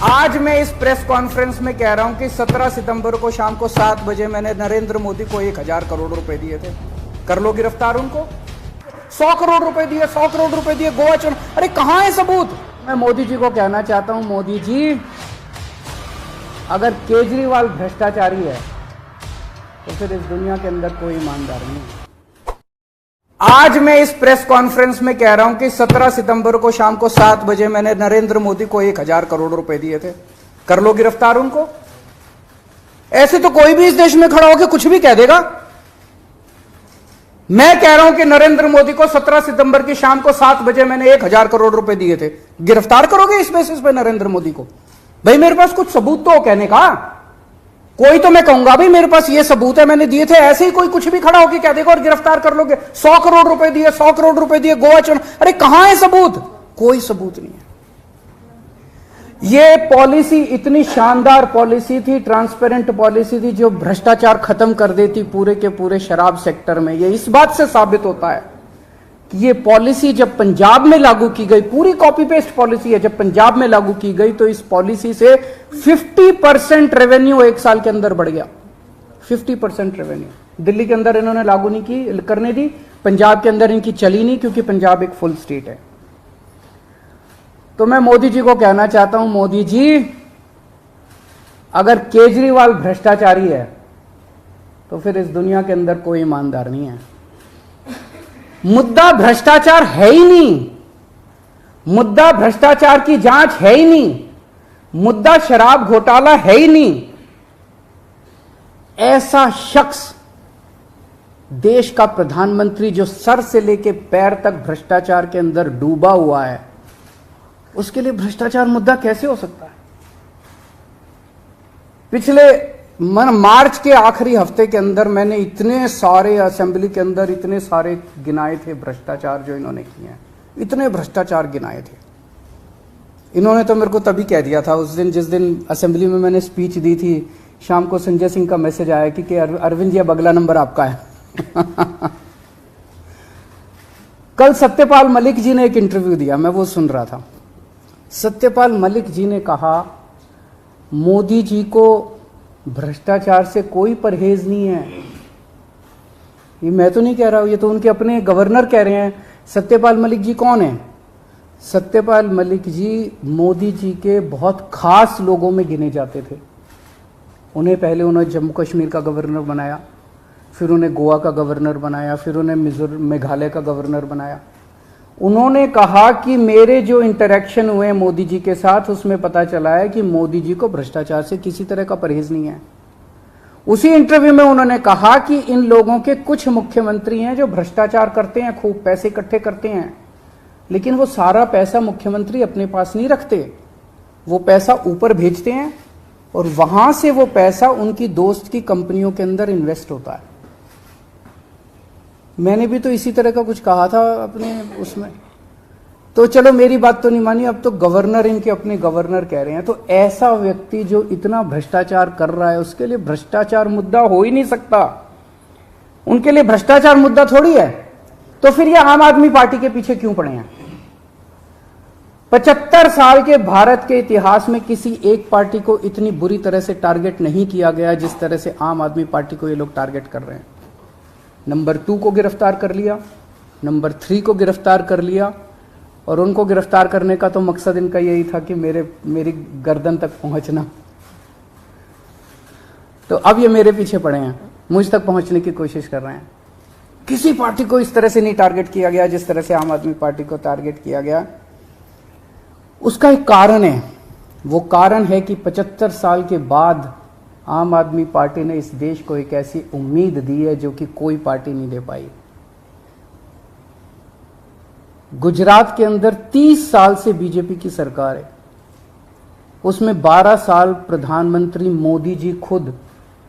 आज मैं इस प्रेस कॉन्फ्रेंस में कह रहा हूं कि 17 सितंबर को शाम को 7 बजे मैंने नरेंद्र मोदी को 1000 करोड़ रुपए दिए थे। कर लो गिरफ्तार उनको। 100 करोड़ रुपए दिए, 100 करोड़ रुपए दिए गोवा चुनाव। अरे कहां है सबूत? मैं मोदी जी को कहना चाहता हूं, मोदी जी अगर केजरीवाल भ्रष्टाचारी है तो फिर इस दुनिया के अंदर कोई ईमानदार नहीं है। आज मैं इस प्रेस कॉन्फ्रेंस में कह रहा हूं कि 17 सितंबर को शाम को 7 बजे मैंने नरेंद्र मोदी को 1000 करोड़ रुपए दिए थे। कर लो गिरफ्तार उनको। ऐसे तो कोई भी इस देश में खड़ा होकर कुछ भी कह देगा। मैं कह रहा हूं कि नरेंद्र मोदी को 17 सितंबर की शाम को 7 बजे मैंने 1000 करोड़ रुपए दिए थे। गिरफ्तार करोगे इस बेसिस पे नरेंद्र मोदी को? भाई मेरे पास कुछ सबूत तो हो कहने का। कोई तो मैं कहूंगा भाई मेरे पास ये सबूत है, मैंने दिए थे। ऐसे ही कोई कुछ भी खड़ा होकर कह देगा और गिरफ्तार कर लोगे। 100 करोड़ रुपए दिए, 100 करोड़ रुपए दिए गोवा चुनाव। अरे कहां है सबूत? कोई सबूत नहीं है। ये पॉलिसी इतनी शानदार पॉलिसी थी, ट्रांसपेरेंट पॉलिसी थी, जो भ्रष्टाचार खत्म कर देती पूरे के पूरे शराब सेक्टर में। ये इस बात से साबित होता है कि ये पॉलिसी जब पंजाब में लागू की गई, पूरी कॉपी पेस्ट पॉलिसी है, जब पंजाब में लागू की गई तो इस पॉलिसी से 50% रेवेन्यू एक साल के अंदर बढ़ गया। 50% रेवेन्यू दिल्ली के अंदर इन्होंने लागू नहीं की, करने दी। पंजाब के अंदर इनकी चली नहीं, क्योंकि पंजाब एक फुल स्टेट है। तो मैं मोदी जी को कहना चाहता हूं, मोदी जी अगर केजरीवाल भ्रष्टाचारी है तो फिर इस दुनिया के अंदर कोई ईमानदार नहीं है। मुद्दा भ्रष्टाचार है ही नहीं, मुद्दा भ्रष्टाचार की जांच है ही नहीं, मुद्दा शराब घोटाला है ही नहीं। ऐसा शख्स देश का प्रधानमंत्री जो सर से लेकर पैर तक भ्रष्टाचार के अंदर डूबा हुआ है, उसके लिए भ्रष्टाचार मुद्दा कैसे हो सकता है? पिछले मार्च के आखिरी हफ्ते के अंदर मैंने इतने सारे असेंबली के अंदर इतने सारे गिनाए थे भ्रष्टाचार जो इन्होंने किए हैं। इतने भ्रष्टाचार गिनाए थे इन्होंने। तो मेरे को तभी कह दिया था उस दिन, जिस दिन असेंबली में मैंने स्पीच दी थी, शाम को संजय सिंह का मैसेज आया कि अरविंद जी अब अगला नंबर आपका है। कल सत्यपाल मलिक जी ने एक इंटरव्यू दिया, मैं वो सुन रहा था। सत्यपाल मलिक जी ने कहा मोदी जी को भ्रष्टाचार से कोई परहेज नहीं है। ये मैं तो नहीं कह रहा हूं, ये तो उनके अपने गवर्नर कह रहे हैं। सत्यपाल मलिक जी कौन है? सत्यपाल मलिक जी मोदी जी के बहुत खास लोगों में गिने जाते थे। उन्हें पहले उन्होंने जम्मू कश्मीर का गवर्नर बनाया, फिर उन्हें गोवा का गवर्नर बनाया, फिर उन्हें मेघालय का गवर्नर बनाया। उन्होंने कहा कि मेरे जो इंटरेक्शन हुए मोदी जी के साथ, उसमें पता चला है कि मोदी जी को भ्रष्टाचार से किसी तरह का परहेज नहीं है। उसी इंटरव्यू में उन्होंने कहा कि इन लोगों के कुछ मुख्यमंत्री हैं जो भ्रष्टाचार करते हैं, खूब पैसे इकट्ठे करते हैं, लेकिन वो सारा पैसा मुख्यमंत्री अपने पास नहीं रखते। वो पैसा ऊपर भेजते हैं और वहां से वो पैसा उनकी दोस्त की कंपनियों के अंदर इन्वेस्ट होता है। मैंने भी तो इसी तरह का कुछ कहा था अपने उसमें। तो चलो मेरी बात तो नहीं मानी, अब तो गवर्नर इनके अपने गवर्नर कह रहे हैं। तो ऐसा व्यक्ति जो इतना भ्रष्टाचार कर रहा है, उसके लिए भ्रष्टाचार मुद्दा हो ही नहीं सकता। उनके लिए भ्रष्टाचार मुद्दा थोड़ी है। तो फिर ये आम आदमी पार्टी के पीछे क्यों पड़े हैं? 75 साल के भारत के इतिहास में किसी एक पार्टी को इतनी बुरी तरह से टारगेट नहीं किया गया जिस तरह से आम आदमी पार्टी को ये लोग टारगेट कर रहे हैं। नंबर 2 को गिरफ्तार कर लिया, नंबर 3 को गिरफ्तार कर लिया, और उनको गिरफ्तार करने का तो मकसद इनका यही था कि मेरी गर्दन तक पहुंचना। तो अब ये मेरे पीछे पड़े हैं, मुझ तक पहुंचने की कोशिश कर रहे हैं। किसी पार्टी को इस तरह से नहीं टारगेट किया गया जिस तरह से आम आदमी पार्टी को टारगेट किया गया। उसका एक कारण है। वो कारण है कि 75 साल के बाद आम आदमी पार्टी ने इस देश को एक ऐसी उम्मीद दी है जो कि कोई पार्टी नहीं दे पाई। गुजरात के अंदर 30 साल से बीजेपी की सरकार है, उसमें 12 साल प्रधानमंत्री मोदी जी खुद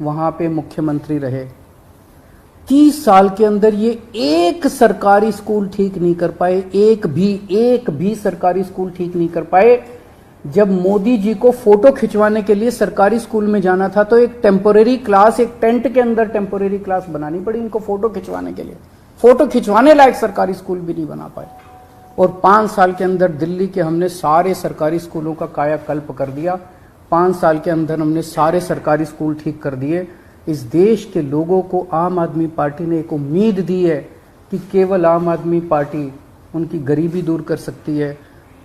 वहां पे मुख्यमंत्री रहे। 30 साल के अंदर ये एक सरकारी स्कूल ठीक नहीं कर पाए, एक भी सरकारी स्कूल ठीक नहीं कर पाए। जब मोदी जी को फोटो खिंचवाने के लिए सरकारी स्कूल में जाना था तो एक टेम्पोरेरी क्लास, एक टेंट के अंदर टेम्पोरेरी क्लास बनानी पड़ी इनको फोटो खिंचवाने के लिए। फोटो खिंचवाने लायक सरकारी स्कूल भी नहीं बना पाए। और 5 साल के अंदर दिल्ली के हमने सारे सरकारी स्कूलों का कायाकल्प कर दिया। 5 साल के अंदर हमने सारे सरकारी स्कूल ठीक कर दिए। इस देश के लोगों को आम आदमी पार्टी ने एक उम्मीद दी है कि केवल आम आदमी पार्टी उनकी गरीबी दूर कर सकती है,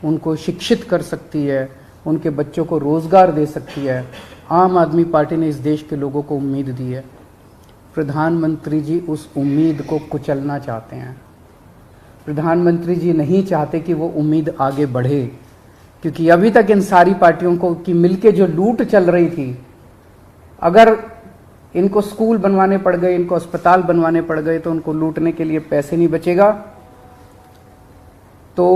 उनको शिक्षित कर सकती है, उनके बच्चों को रोजगार दे सकती है। आम आदमी पार्टी ने इस देश के लोगों को उम्मीद दी है। प्रधानमंत्री जी उस उम्मीद को कुचलना चाहते हैं। प्रधानमंत्री जी नहीं चाहते कि वो उम्मीद आगे बढ़े, क्योंकि अभी तक इन सारी पार्टियों को की मिलके जो लूट चल रही थी, अगर इनको स्कूल बनवाने पड़ गए, इनको अस्पताल बनवाने पड़ गए, तो उनको लूटने के लिए पैसे नहीं बचेगा। तो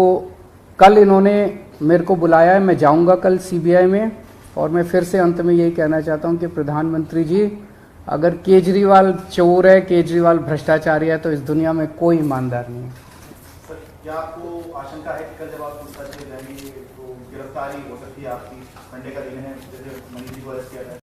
कल इन्होंने मेरे को बुलाया है, मैं जाऊंगा कल सीबीआई में, और मैं फिर से अंत में यही कहना चाहता हूं कि प्रधानमंत्री जी, अगर केजरीवाल चोर है, केजरीवाल भ्रष्टाचारी है, तो इस दुनिया में कोई ईमानदार नहीं है। सर, क्या आपको आशंका है कि कल जब आप पूछताछ में जाएंगे तो गिरफ्तारी हो सकती है आपकी? संडे का दिन है, जैसे मनीष जी को अरेस्ट किया था।